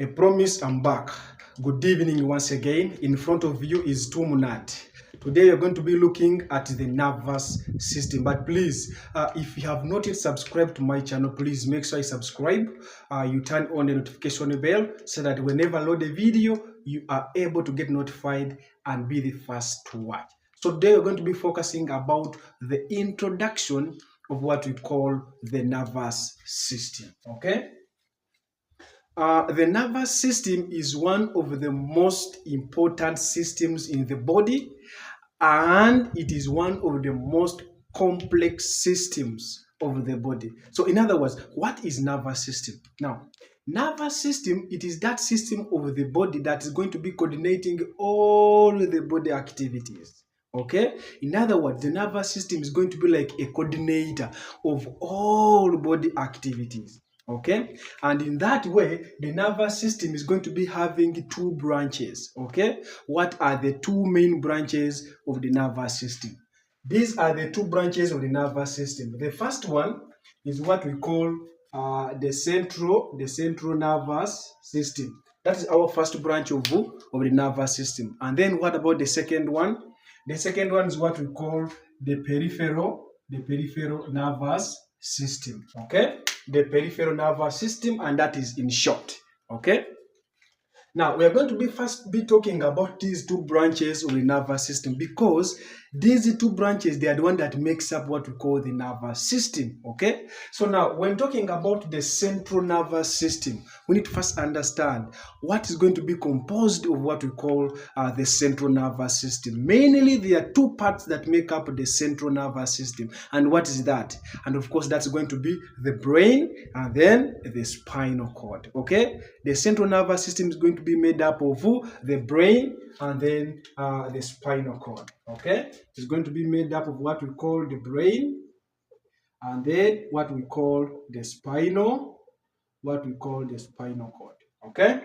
I promise I'm back. Good evening once again. In front of you is Tumnad. Today you're going to be looking at the nervous system. But please, if you have not yet subscribed to my channel, please make sure you subscribe. You turn on the notification bell so that whenever I load a video, you are able to get notified and be the first to watch. So today we're going to be focusing about the introduction of what we call the nervous system. Okay? The nervous system is one of the most important systems in the body, and it is one of the most complex systems of the body. So in other words, what is nervous system? Now, nervous system, it is that system of the body that is going to be coordinating all the body activities. Okay, in other words, the nervous system is going to be like a coordinator of all body activities. Okay, and in that way the nervous system is going to be having two branches. Okay, what are the two main branches of the nervous system? These are the two branches of the nervous system. The first one is what we call the central nervous system. That is our first branch of the nervous system. And then what about the second one? The second one is what we call the peripheral nervous system. Okay, the peripheral nervous system, and that is in short. Okay, now we are going to be first talking about these two branches of the nervous system, because these two branches, they are the one that makes up what we call the nervous system. Okay, so now when talking about the central nervous system, we need to first understand what is going to be composed of what we call the central nervous system. Mainly there are two parts that make up the central nervous system. And what is that? And of course that's going to be the brain and then the spinal cord. Okay, the central nervous system is going to be made up of the brain and then the spinal cord. Okay, it's going to be made up of what we call the brain and then what we call the spinal cord. Okay,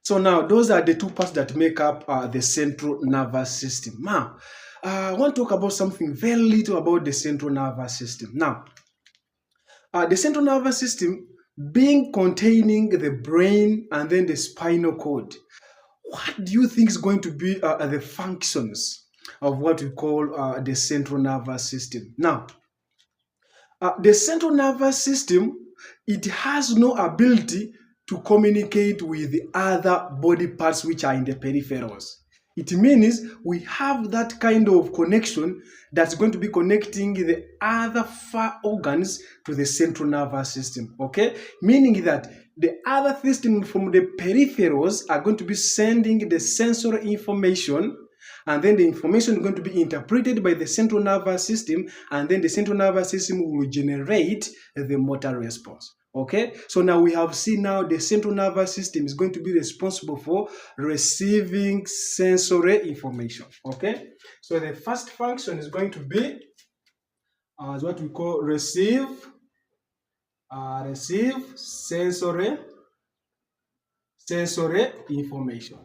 so now those are the two parts that make up the central nervous system. Now I want to talk about something very little about the central nervous system. Now the central nervous system being containing the brain and then the spinal cord, what do you think is going to be the functions of what we call the central nervous system? Now, the central nervous system, it has no ability to communicate with the other body parts which are in the peripherals. It means we have that kind of connection that's going to be connecting the other far organs to the central nervous system. Okay, meaning that the other system from the peripherals are going to be sending the sensory information, and then the information is going to be interpreted by the central nervous system, and then the central nervous system will generate the motor response. Okay, so now we have seen now the central nervous system is going to be responsible for receiving sensory information. Okay, so the first function is going to be as what we call receive sensory information.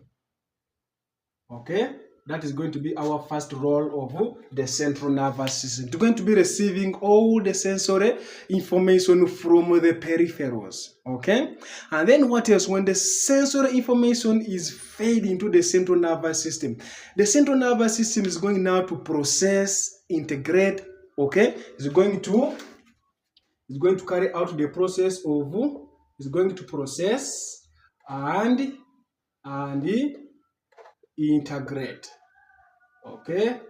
Okay, that is going to be our first role of the central nervous system. It's going to be receiving all the sensory information from the peripherals. Okay, and then what else? When the sensory information is fed into the central nervous system, the central nervous system is going now to process, integrate. Okay, it's going to carry out the process of, it's going to process and integrate. Okay,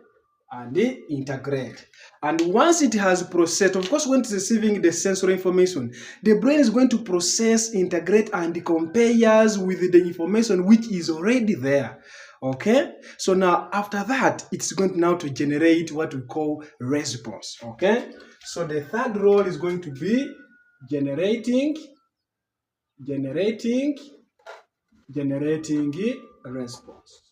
and integrate. And once it has processed, of course, when it's receiving the sensory information, the brain is going to process, integrate, and compares with the information which is already there. Okay, so now after that, it's going now to generate what we call response. Okay, so the third role is going to be generating response.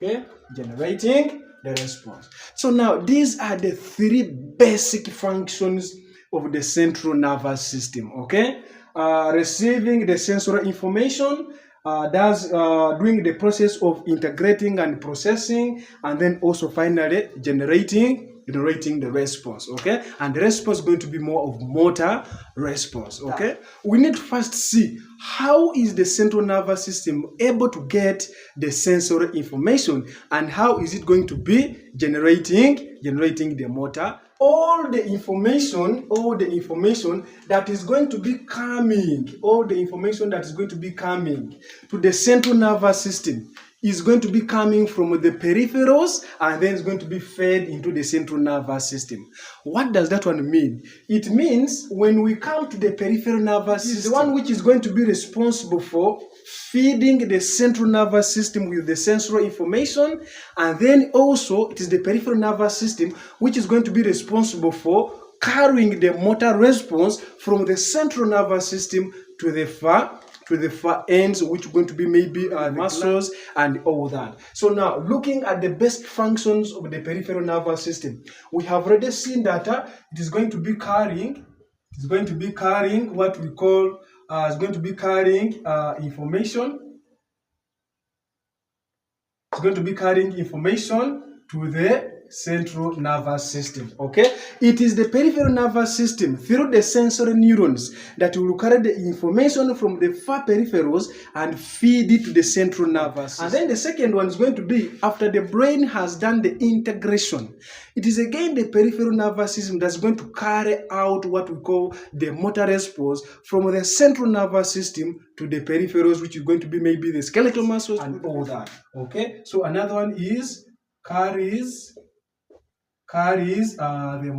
Okay, generating the response. So now these are the three basic functions of the central nervous system. Okay, receiving the sensory information, doing the process of integrating and processing, and then also finally generating generating the response, okay? And the response is going to be more of motor response, okay? We need to first see how is the central nervous system able to get the sensory information, and how is it going to be generating the motor. All the information that is going to be coming, to the central nervous system is going to be coming from the peripherals, and then it's going to be fed into the central nervous system. What does that one mean? It means when we come to the peripheral nervous system, the one which is going to be responsible for feeding the central nervous system with the sensory information, and then also it is the peripheral nervous system which is going to be responsible for carrying the motor response from the central nervous system to the far ends, which are going to be maybe the muscles and all that. So now, looking at the basic functions of the peripheral nervous system, we have already seen that it is going to be carrying what we call information. It's going to be carrying information to the central nervous system, okay? It is the peripheral nervous system through the sensory neurons that will carry the information from the far peripherals and feed it to the central nervous system. And then the second one is going to be after the brain has done the integration. It is again the peripheral nervous system that's going to carry out what we call the motor response from the central nervous system to the peripherals, which is going to be maybe the skeletal muscles and all that, okay? So another one is carries the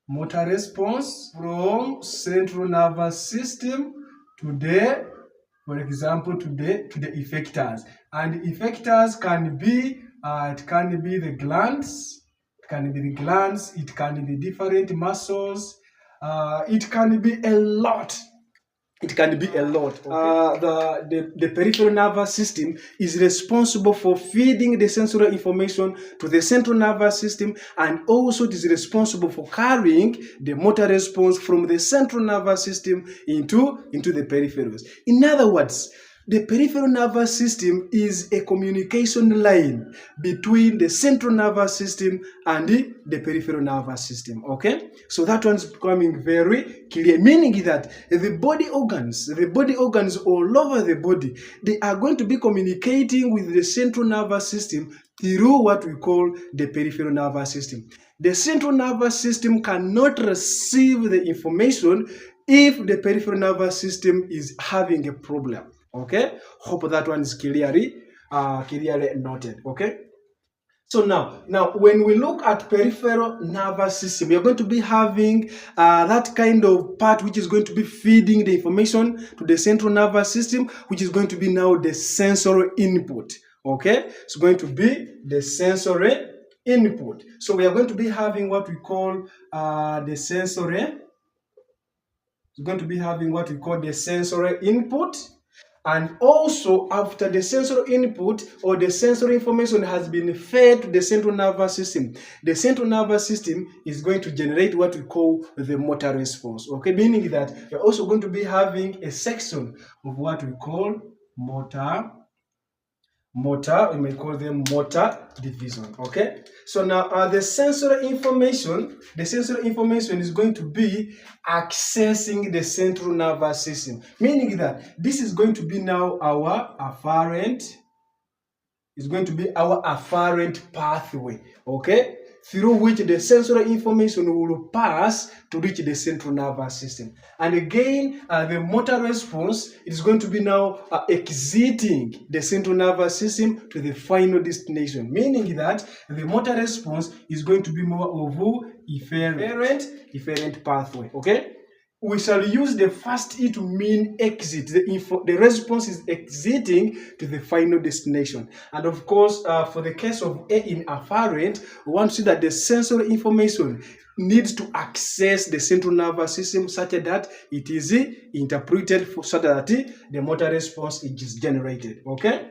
motor response from central nervous system to the, for example, to the effectors. And effectors can be it can be the glands, it can be different muscles, it can be a lot. It can be a lot. Okay? The peripheral nervous system is responsible for feeding the sensory information to the central nervous system, and also it is responsible for carrying the motor response from the central nervous system into the peripherals. In other words, the peripheral nervous system is a communication line between the central nervous system and the peripheral nervous system, okay? So that one's becoming very clear, meaning that the body organs all over the body, they are going to be communicating with the central nervous system through what we call the peripheral nervous system. The central nervous system cannot receive the information if the peripheral nervous system is having a problem. Okay, hope that one is clearly noted. Okay, so now when we look at peripheral nervous system, you're going to be having that kind of part which is going to be feeding the information to the central nervous system, which is going to be now the sensory input. Okay, it's going to be the sensory input. So we are going to be having what we call the sensory. It's going to be having what we call the sensory input. And also, after the sensory input or the sensory information has been fed to the central nervous system, the central nervous system is going to generate what we call the motor response. Okay, meaning that you're also going to be having a section of what we call motor, we may call them motor division. Okay, so now the sensory information is going to be accessing the central nervous system, meaning that this is going to be now our afferent pathway, okay, through which the sensory information will pass to reach the central nervous system. And again, the motor response is going to be now exiting the central nervous system to the final destination, meaning that the motor response is going to be more of efferent pathway, okay? We shall use the first E to mean exit. The response is exiting to the final destination. And of course, for the case of A in afferent, we want to see that the sensory information needs to access the central nervous system such that it is interpreted so that the motor response is generated. Okay?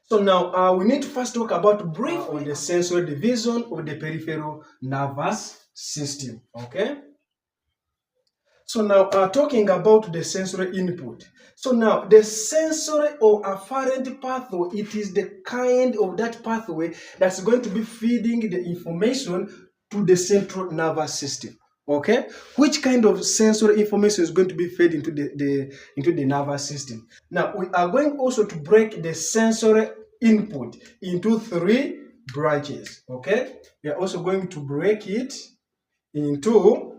So now we need to first talk about briefly the sensory division of the peripheral nervous system. Okay? So now talking about the sensory input. So now the sensory or afferent pathway, it is the kind of that pathway that's going to be feeding the information to the central nervous system. Okay, which kind of sensory information is going to be fed into the nervous system? Now we are going also to break the sensory input into three branches. Okay, we are also going to break it into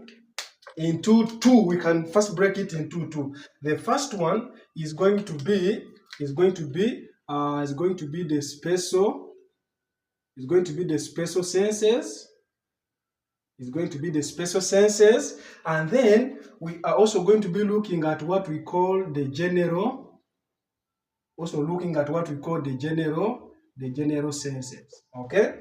two. We can first break it into two. The first one is going to be the spatial. Is going to be the spatial senses. Is going to be the spatial senses, and then we are also going to be looking at what we call the general. Also looking at what we call the general senses. Okay.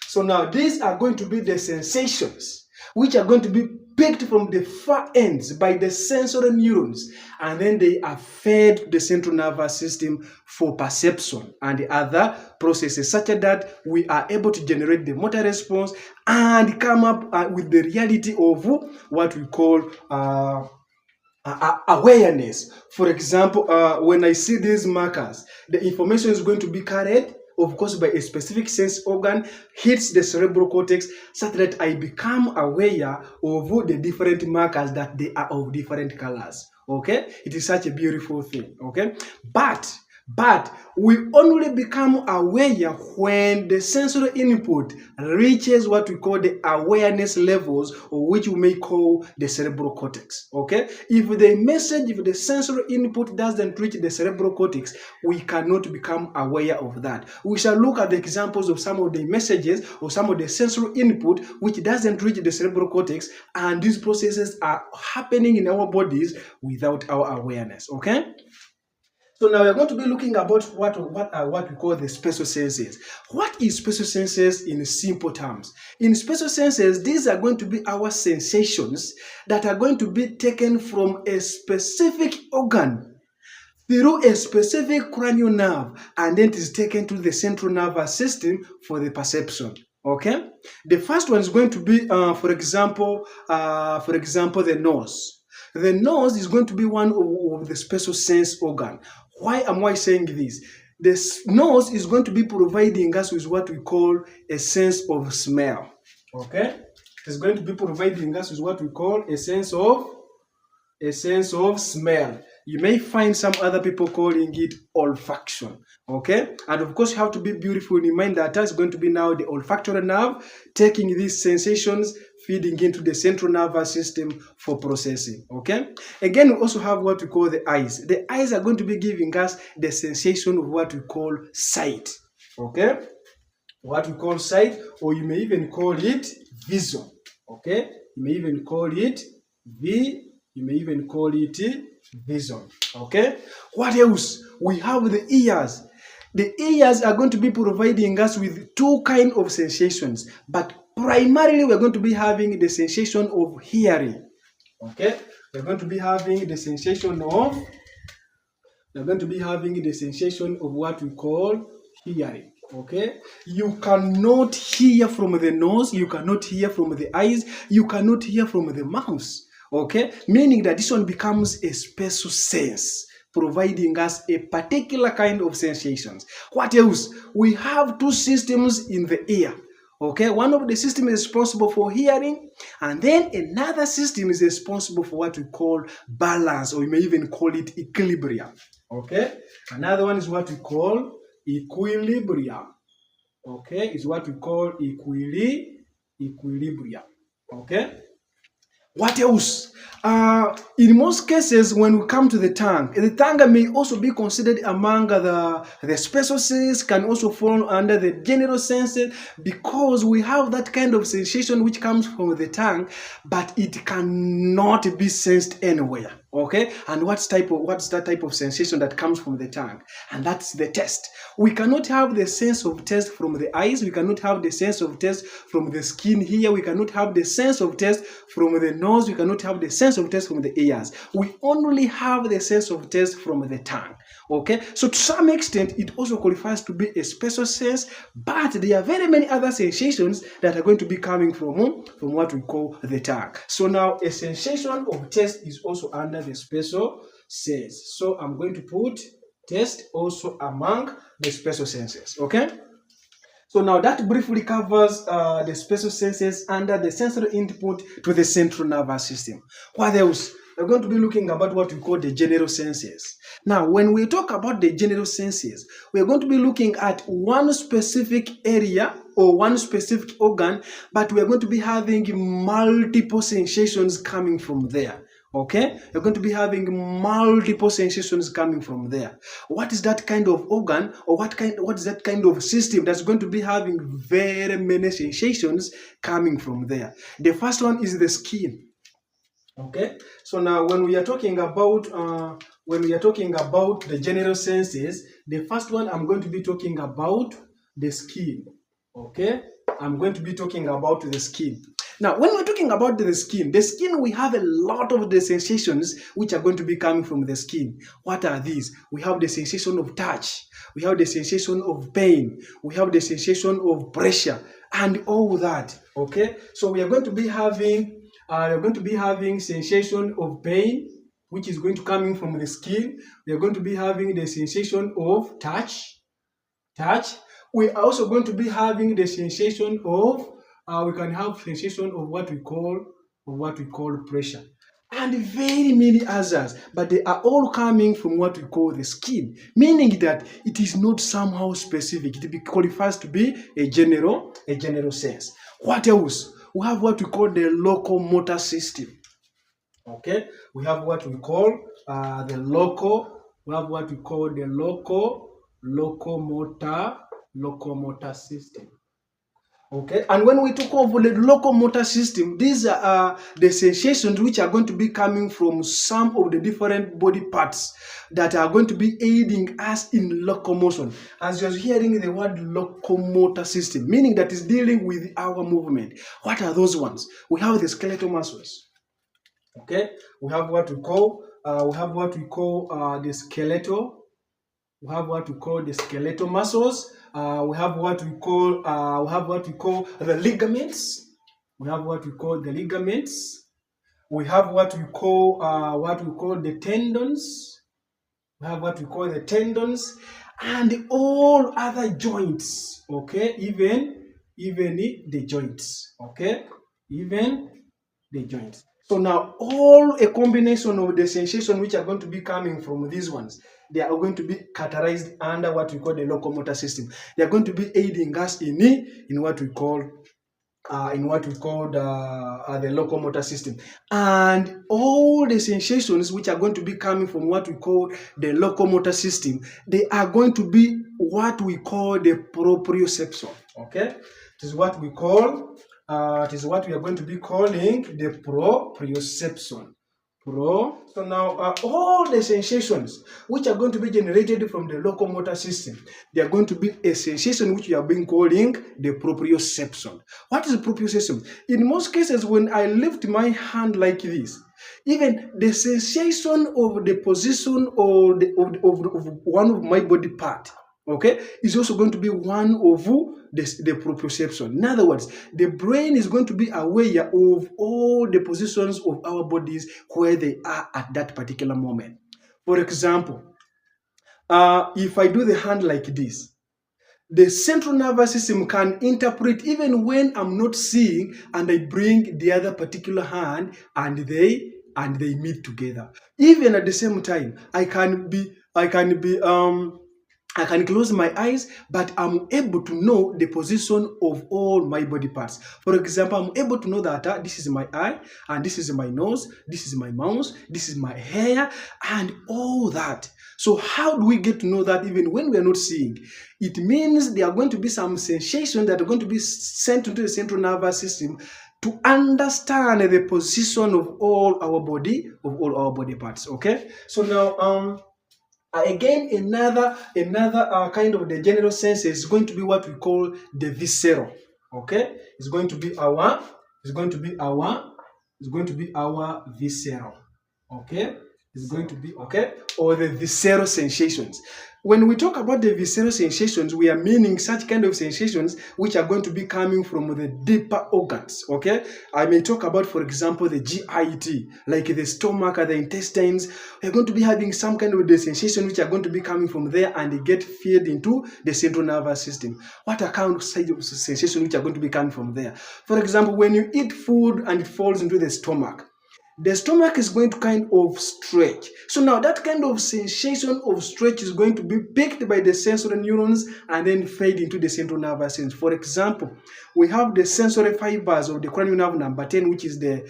So now these are going to be the sensations which are going to be picked from the far ends by the sensory neurons, and then they are fed to the central nervous system for perception and the other processes, such that we are able to generate the motor response and come up with the reality of what we call awareness. For example, when I see these markers, the information is going to be carried, of course, by a specific sense organ, hits the cerebral cortex, such that I become aware of the different markers, that they are of different colors. Okay, it is such a beautiful thing. Okay, but we only become aware when the sensory input reaches what we call the awareness levels, or which we may call the cerebral cortex. Okay, if the sensory input doesn't reach the cerebral cortex, we cannot become aware of that. We shall look at the examples of some of the messages or some of the sensory input which doesn't reach the cerebral cortex, and these processes are happening in our bodies without our awareness. Okay. So now we're going to be looking about what we call the spatial senses. What is spatial senses in simple terms? In spatial senses, these are going to be our sensations that are going to be taken from a specific organ through a specific cranial nerve, and then it is taken to the central nervous system for the perception. Okay, the first one is going to be, for example, the nose. The nose is going to be one of the spatial sense organ. Why am I saying this? The nose is going to be providing us with what we call a sense of smell. Okay, it's going to be providing us with what we call a sense of smell. You may find some other people calling it olfaction. Okay, and of course you have to be beautiful in mind that that's going to be now the olfactory nerve taking these sensations, feeding into the central nervous system for processing. Okay, again we also have what we call the eyes. The eyes are going to be giving us the sensation of what we call sight. Okay, what we call sight, or you may even call it vision. Okay, you may even call it vision. Okay, what else? We have the ears. The ears are going to be providing us with two kinds of sensations, but primarily we're going to be having the sensation of hearing. Okay, we're going to be having the sensation of what we call hearing. Okay, you cannot hear from the nose, you cannot hear from the eyes, you cannot hear from the mouth. Okay, meaning that this one becomes a spatial sense, providing us a particular kind of sensations. What else? We have two systems in the ear. Okay, one of the systems is responsible for hearing, and then another system is responsible for what we call balance, or we may even call it equilibrium. Okay, another one is what we call equilibrium. Okay, is what we call equilibrium. Okay. What else? In most cases, when we come to the tongue may also be considered among the spatial senses, can also fall under the general senses, because we have that kind of sensation which comes from the tongue, but it cannot be sensed anywhere. Okay, and what's that type of sensation that comes from the tongue? And that's the taste. We cannot have the sense of taste from the eyes, we cannot have the sense of taste from the skin here, we cannot have the sense of taste from the nose, we cannot have the sense of taste from the ears. We only have the sense of taste from the tongue. Okay, so to some extent it also qualifies to be a special sense, but there are very many other sensations that are going to be coming from what we call the tongue. So now a sensation of taste is also under the special sense. So I'm going to put taste also among the special senses. Okay, so now that briefly covers the special senses under the sensory input to the central nervous system. What else? We're going to be looking about what we call the general senses. Now, when we talk about the general senses, we're going to be looking at one specific area or one specific organ, but we're going to be having multiple sensations coming from there. Okay, you're going to be having multiple sensations coming from there. What is that kind of organ, or what is that kind of system that's going to be having very many sensations coming from there? The first one is the skin. Okay, so now when we are talking about the general senses, the first one I'm going to be talking about the skin. Okay, I'm going to be talking about the skin. Now, when we're talking about the skin, we have a lot of the sensations which are going to be coming from the skin. What are these? We have the sensation of touch, we have the sensation of pain, we have the sensation of pressure, and all that. Okay, so we are going to be having sensation of pain, which is going to come in from the skin. We are going to be having the sensation of touch. We are also going to be having the sensation of we can have sensation of what we call pressure, and very many others, but they are all coming from what we call the skin, meaning that it is not somehow specific. It qualifies to be a general sense. What else? We have what we call the locomotor system. Okay, we have what we call the locomotor system. Okay, and when we talk of the locomotor system, these are the sensations which are going to be coming from some of the different body parts that are going to be aiding us in locomotion. As you're hearing the word locomotor system, meaning that is dealing with our movement. What are those ones? We have the skeletal muscles. Okay, we have what we call the skeletal. We have what we call the skeletal muscles. We have what we call the ligaments. We have what we call the ligaments. We have what we call the tendons. We have what we call the tendons, and all other joints. Okay, even the joints. Okay, even the joints. So now all a combination of the sensation which are going to be coming from these ones, they are going to be categorized under what we call the locomotor system. They are going to be aiding us in what we call the locomotor system. And all the sensations which are going to be coming from what we call the locomotor system, they are going to be what we call the proprioception. Okay, it is what we are going to be calling the proprioception. So now all the sensations which are going to be generated from the locomotor system, they are going to be a sensation which we have been calling the proprioception. What is proprioception? In most cases, when I lift my hand like this, even the sensation of the position of one of my body part, okay, is also going to be one of the proprioception. In other words, the brain is going to be aware of all the positions of our bodies where they are at that particular moment. For example, if I do the hand like this, the central nervous system can interpret even when I'm not seeing, and I bring the other particular hand and they meet together. Even at the same time, I can close my eyes, but I'm able to know the position of all my body parts. For example, I'm able to know that this is my eye, and this is my nose, this is my mouth, this is my hair, and all that. So how do we get to know that even when we are not seeing? It means there are going to be some sensations that are going to be sent into the central nervous system to understand the position of all our body parts. Okay, so now again, another kind of the general sense is going to be what we call the visceral. Okay, it's going to be our visceral. Okay, it's going to be or the visceral sensations. When we talk about the visceral sensations, we are meaning such kind of sensations which are going to be coming from the deeper organs. Okay, I may talk about, for example, the GIT, like the stomach or the intestines. We're going to be having some kind of the sensation which are going to be coming from there and they get fed into the central nervous system. What are kind of sensation which are going to be coming from there? For example, when you eat food and it falls into the stomach is going to kind of stretch. So now that kind of sensation of stretch is going to be picked by the sensory neurons and then fed into the central nervous system. For example, we have the sensory fibers of the cranial nerve number 10, which is the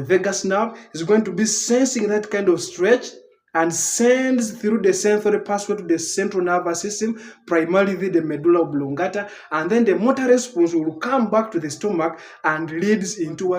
vagus nerve, is going to be sensing that kind of stretch and sends through the sensory pathway to the central nervous system, primarily the medulla oblongata, and then the motor response will come back to the stomach and leads into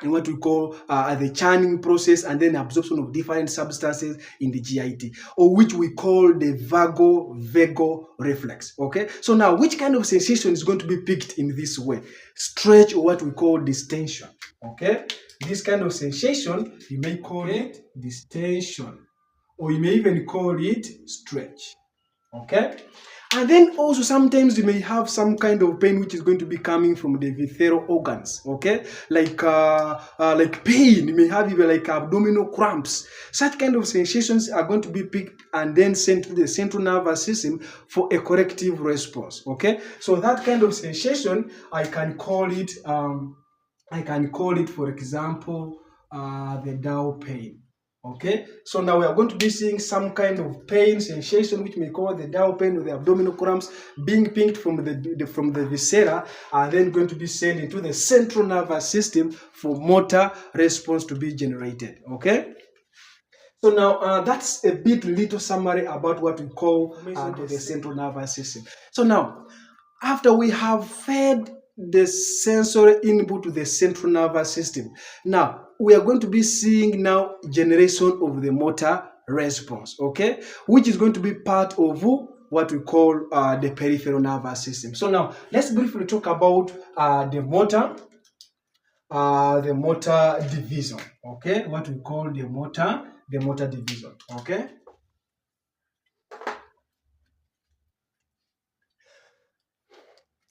what we call the churning process and then absorption of different substances in the GIT, or which we call the vagal reflex. Okay, so now which kind of sensation is going to be picked in this way? Stretch, or what we call distension. Okay, this kind of sensation, you may call it distension, or you may even call it stretch. Okay, and then also sometimes you may have some kind of pain which is going to be coming from the visceral organs. Okay, like pain. You may have even like abdominal cramps. Such kind of sensations are going to be picked and then sent to the central nervous system for a corrective response. Okay, so that kind of sensation, I can call it for example the Dow pain. Okay, so now we are going to be seeing some kind of pain sensation which may call the Dow pain or the abdominal cramps being picked from the viscera and then going to be sent into the central nervous system for motor response to be generated. Okay, so now that's a little summary about what we call the central nervous system. So now, after we have fed the sensory input to the central nervous system, now we are going to be seeing now generation of the motor response, okay, which is going to be part of what we call the peripheral nervous system. So now let's briefly talk about the motor division, okay, what we call the motor division. Okay,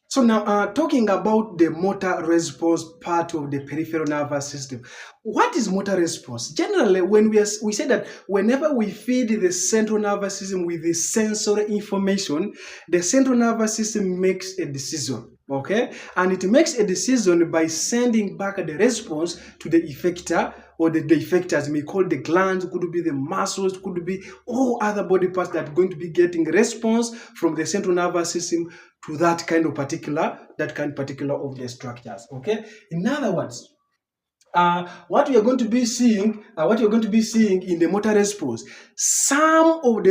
so now talking about the motor response part of the peripheral nervous system. What is motor response? Generally, when we say that whenever we feed the central nervous system with the sensory information, the central nervous system makes a decision. Okay, and it makes a decision by sending back the response to the effector, or the effectors may call the glands, could be the muscles, could be all other body parts that are going to be getting response from the central nervous system to that kind particular of the structures. Okay, in other words, what you're going to be seeing in the motor response, some of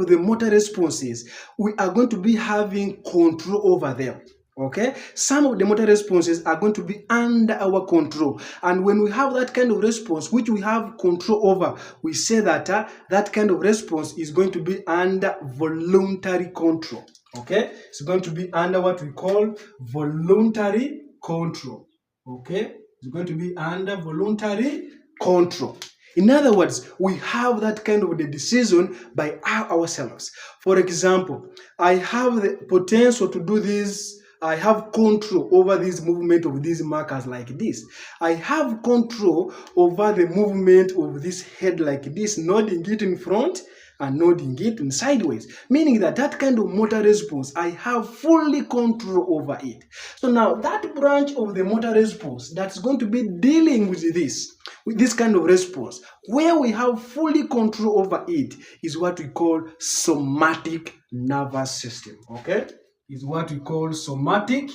the motor responses, we are going to be having control over them. Okay, some of the motor responses are going to be under our control, and when we have that kind of response which we have control over, we say that that kind of response is going to be under voluntary control. Okay, it's going to be under what we call voluntary control. Okay, it's going to be under voluntary control. In other words, we have that kind of the decision by ourselves. For example, I have the potential to do this. I have control over this movement of these markers like this. I have control over the movement of this head like this, nodding it in front and nodding it in sideways, meaning that that kind of motor response, I have fully control over it. So now that branch of the motor response that's going to be dealing with this kind of response, where we have fully control over it, is what we call somatic nervous system. Okay, is what we call somatic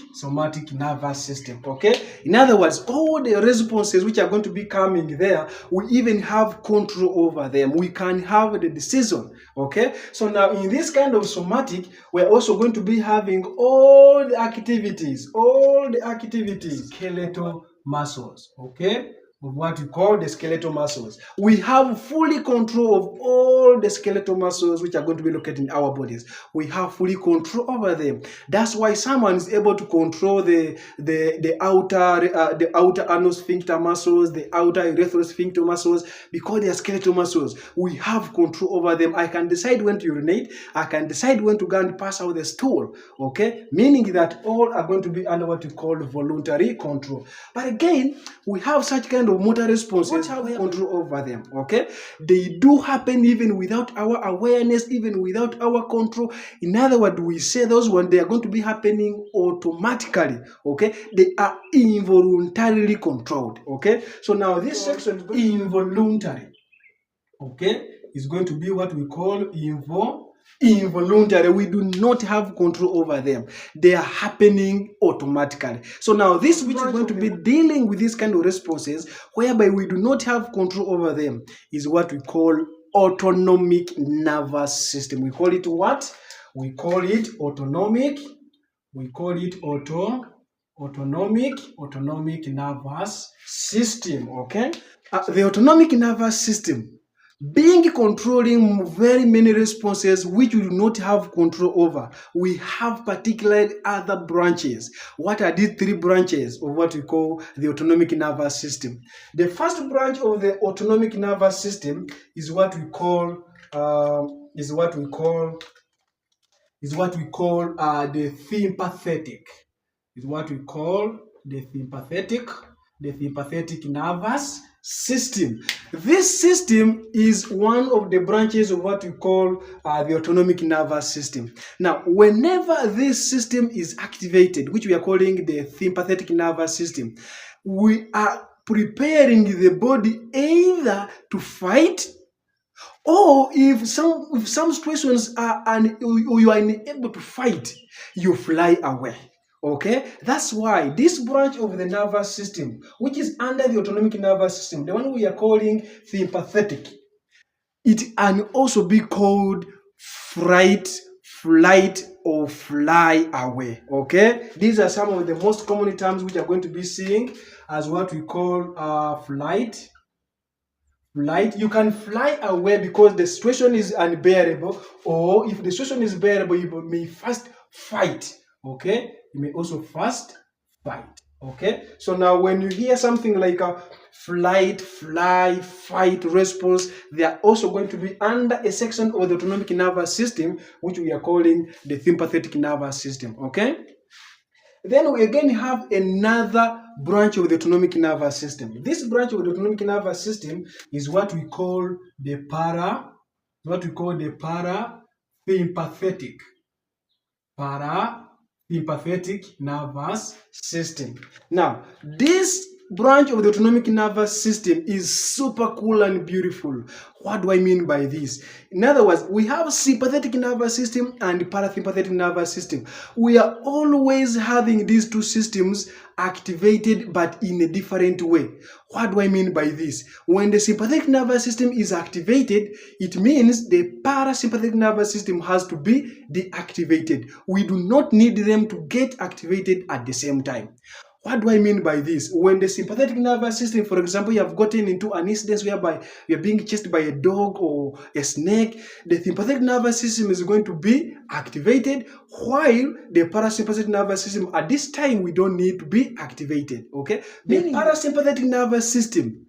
nervous system. Okay, in other words, all the responses which are going to be coming there, we even have control over them. We can have the decision. Okay, so now in this kind of somatic, we're also going to be having all the activities, skeletal muscles. Okay, of what we call the skeletal muscles. We have fully control of all the skeletal muscles which are going to be located in our bodies. We have fully control over them. That's why someone is able to control the outer anal sphincter muscles, the outer urethral sphincter muscles, because they are skeletal muscles. We have control over them. I can decide when to urinate. I can decide when to go and pass out the stool. Okay, meaning that all are going to be under what we call voluntary control. But again, we have such kind of motor responses, have control over them. Okay, they do happen even without our awareness, even without our control. In other words, we say those when they are going to be happening automatically. Okay, they are involuntarily controlled. Okay, so now this section is involuntary. Okay, is going to be what we call involuntary. We do not have control over them. They are happening automatically. So now this which is going to be dealing with this kind of responses whereby we do not have control over them is what we call autonomic nervous system. We call it what? We call it autonomic. We call it autonomic nervous system. Okay, the autonomic nervous system being controlling very many responses which we do not have control over. We have particularly other branches. What are these three branches of what we call the autonomic nervous system? The first branch of the autonomic nervous system is what we call the sympathetic. Is what we call the sympathetic nervous system. This system is one of the branches of what we call the autonomic nervous system. Now, whenever this system is activated, which we are calling the sympathetic nervous system, we are preparing the body either to fight, or if some situations are you are unable to fight, you fly away. Okay, that's why this branch of the nervous system, which is under the autonomic nervous system, the one we are calling sympathetic, it can also be called flight, or fly away. Okay, these are some of the most common terms which are going to be seeing as what we call flight. You can fly away because the situation is unbearable, or if the situation is bearable, you may first fight. Okay, you may also first fight. Okay, so now when you hear something like a flight, fly, fight response, they are also going to be under a section of the autonomic nervous system, which we are calling the sympathetic nervous system. Okay, then we again have another branch of the autonomic nervous system. This branch of the autonomic nervous system is what we call the parasympathetic nervous system. Now, this branch of the autonomic nervous system is super cool and beautiful. What do I mean by this? In other words, we have sympathetic nervous system and parasympathetic nervous system. We are always having these two systems activated, but in a different way. What do I mean by this? When the sympathetic nervous system is activated, it means the parasympathetic nervous system has to be deactivated. We do not need them to get activated at the same time. What do I mean by this? When the sympathetic nervous system, for example, you have gotten into an incident whereby you're being chased by a dog or a snake, the sympathetic nervous system is going to be activated, while the parasympathetic nervous system, at this time, we don't need to be activated. Okay? The parasympathetic nervous system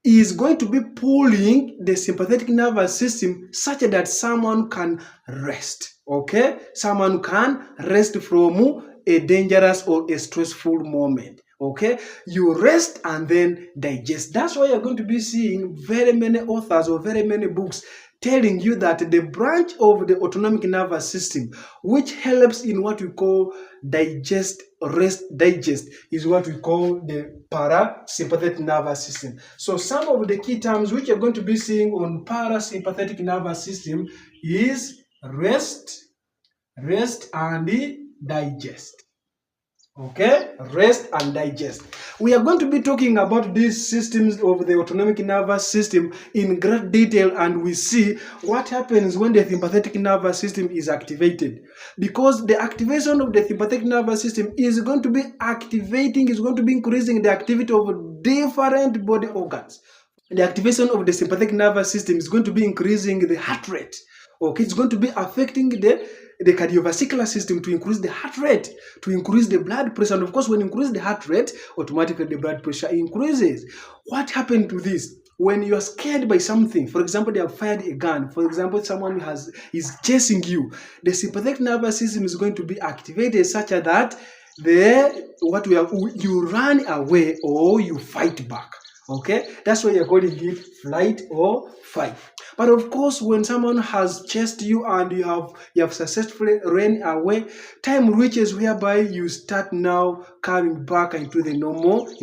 is going to be pulling the sympathetic nervous system such that someone can rest. Okay? Someone can rest from a dangerous or a stressful moment. Okay, you rest and then digest. That's why you're going to be seeing very many authors or very many books telling you that the branch of the autonomic nervous system which helps in what we call digest is what we call the parasympathetic nervous system. So some of the key terms which you're going to be seeing on parasympathetic nervous system is rest and digest. Okay, rest and digest. We are going to be talking about these systems of the autonomic nervous system in great detail, and we see what happens when the sympathetic nervous system is activated. Because the activation of the sympathetic nervous system is going to be increasing the activity of different body organs. The activation of the sympathetic nervous system is going to be increasing the heart rate. Okay, it's going to be affecting the cardiovascular system to increase the heart rate, to increase the blood pressure. And of course, when you increase the heart rate, automatically the blood pressure increases. What happened to this? When you are scared by something, for example, they have fired a gun, for example, someone is chasing you, the sympathetic nervous system is going to be activated such that you run away or you fight back. Okay, that's why you're calling it flight or fight. But of course, when someone has chased you and you have successfully ran away, time reaches whereby you start now coming back into the normal,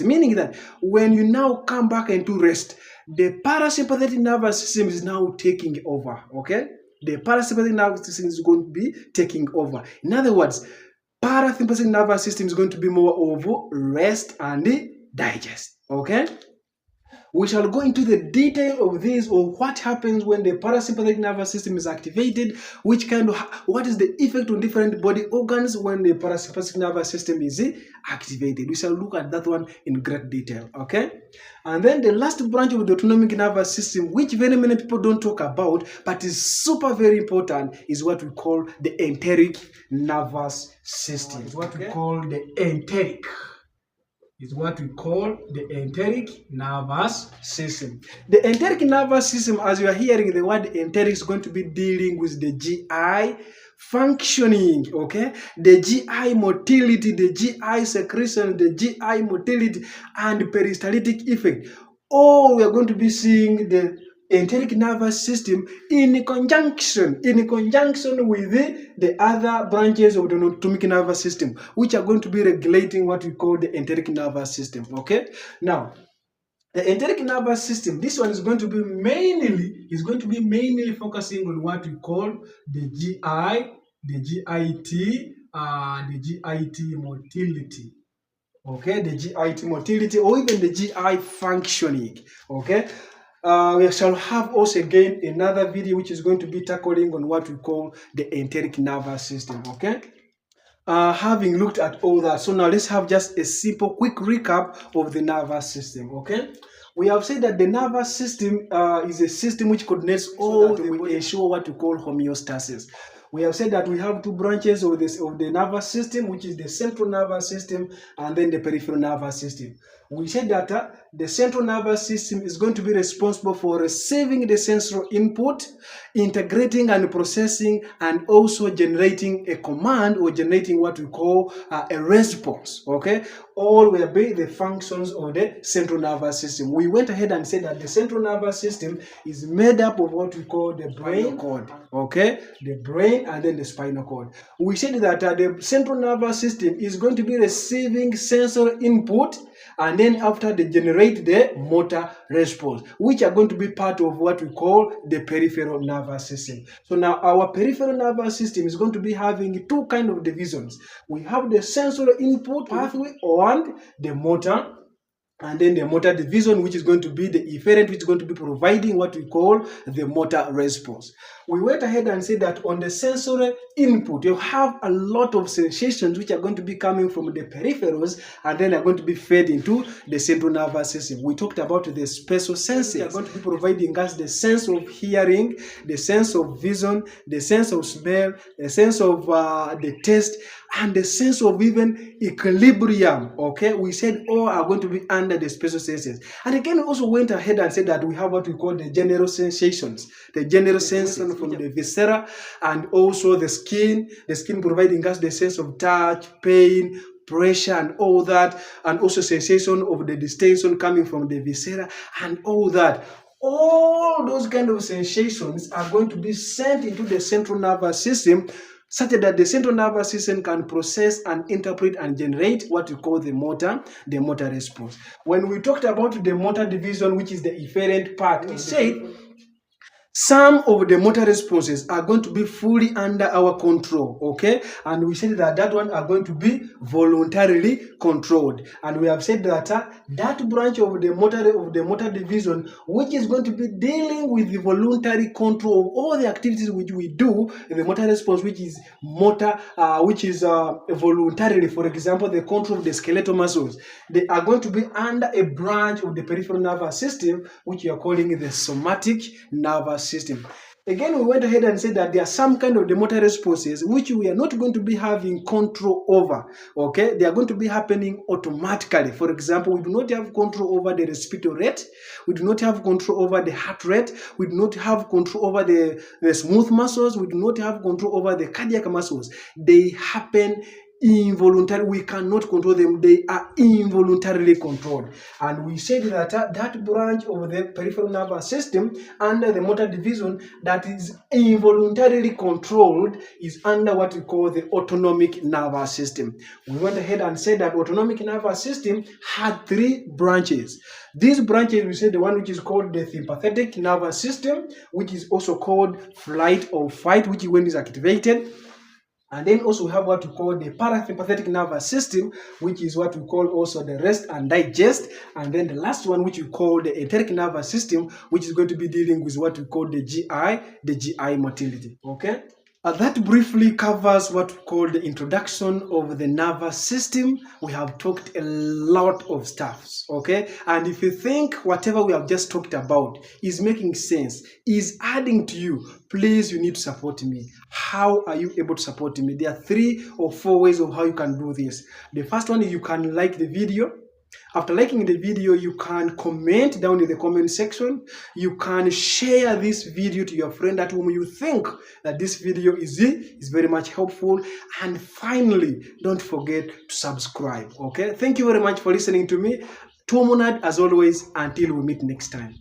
meaning that when you now come back into rest, the parasympathetic nervous system is now taking over. Okay, the parasympathetic nervous system is going to be taking over. In other words, parasympathetic nervous system is going to be more of rest and digest. Okay, we shall go into the detail of this, or what happens when the parasympathetic nervous system is activated, what is the effect on different body organs when the parasympathetic nervous system is activated. We shall look at that one in great detail. Okay, and then the last branch of the autonomic nervous system, which very many people don't talk about but is super very important, is what we call the enteric nervous system. It's what we call the enteric. Is what we call the enteric nervous system. The enteric nervous system, as you are hearing the word enteric, is going to be dealing with the GI functioning, okay? The GI motility, the GI secretion, the GI motility, and peristaltic effect. All we are going to be seeing the enteric nervous system in conjunction with the other branches of the autonomic nervous system, which are going to be regulating what we call the enteric nervous system. Okay, now the enteric nervous system, this one is going to be mainly focusing on what we call the GIT motility. Okay, the GIT motility, or even the GI functioning. Okay, we shall have also again another video which is going to be tackling on what we call the enteric nervous system. Okay, having looked at all that, so now let's have just a simple quick recap of the nervous system. Okay, we have said that the nervous system is a system which coordinates all to ensure what we call homeostasis. We have said that we have two branches of the nervous system, which is the central nervous system and then the peripheral nervous system. We said that the central nervous system is going to be responsible for receiving the sensory input, integrating and processing, and also generating a command or generating what we call a response. Okay, all will be the functions of the central nervous system. We went ahead and said that the central nervous system is made up of what we call the brain cord. Okay, the brain and then the spinal cord. We said that the central nervous system is going to be receiving sensory input, and then after they generate the motor response, which are going to be part of what we call the peripheral nervous system. So now our peripheral nervous system is going to be having two kinds of divisions. We have the sensory input pathway and the motor, and then the motor division, which is going to be the efferent, which is going to be providing what we call the motor response. We went ahead and said that on the sensory input, you have a lot of sensations which are going to be coming from the peripherals, and then are going to be fed into the central nervous system. We talked about the spatial senses. They are going to be providing us the sense of hearing, the sense of vision, the sense of smell, the sense of the taste, and the sense of even equilibrium. Okay, we said all are going to be under the spatial senses. And again, we also went ahead and said that we have what we call the general sensations, the general sensations from the viscera, and also the skin providing us the sense of touch, pain, pressure, and all that, and also sensation of the distension coming from the viscera and all that. All those kind of sensations are going to be sent into the central nervous system, such that the central nervous system can process and interpret and generate what we call the motor response. When we talked about the motor division, which is the efferent part, we said some of the motor responses are going to be fully under our control, okay? And we said that that one are going to be voluntarily controlled. And we have said that that branch of the motor division, which is going to be dealing with the voluntary control of all the activities which we do in the motor response, which is voluntarily. For example, the control of the skeletal muscles, they are going to be under a branch of the peripheral nervous system, which we are calling the somatic nervous system. Again, we went ahead and said that there are some kind of the motor responses which we are not going to be having control over, okay? They are going to be happening automatically. For example, we do not have control over the respiratory rate. We do not have control over the heart rate. We do not have control over the smooth muscles. We do not have control over the cardiac muscles. They happen involuntary. We cannot control them. They are involuntarily controlled. And we said that that branch of the peripheral nervous system under the motor division that is involuntarily controlled is under what we call the autonomic nervous system. We went ahead and said that autonomic nervous system had 3 branches. These branches, we said the one which is called the sympathetic nervous system, which is also called flight or fight, which when is activated. And then also we have what we call the parasympathetic nervous system, which is what we call also the rest and digest. And then the last one, which we call the enteric nervous system, which is going to be dealing with what we call the GI motility. Okay? That briefly covers what we call the introduction of the nervous system. We have talked a lot of stuffs, okay? And if you think whatever we have just talked about is making sense, is adding to you, please, you need to support me. How are you able to support me? There are 3 or 4 ways of how you can do this. The first one is you can like the video. After liking the video, you can comment down in the comment section. You can share this video to your friend at whom you think that this video is very much helpful. And finally, don't forget to subscribe. Okay? Thank you very much for listening to me. Tumnad, as always, until we meet next time.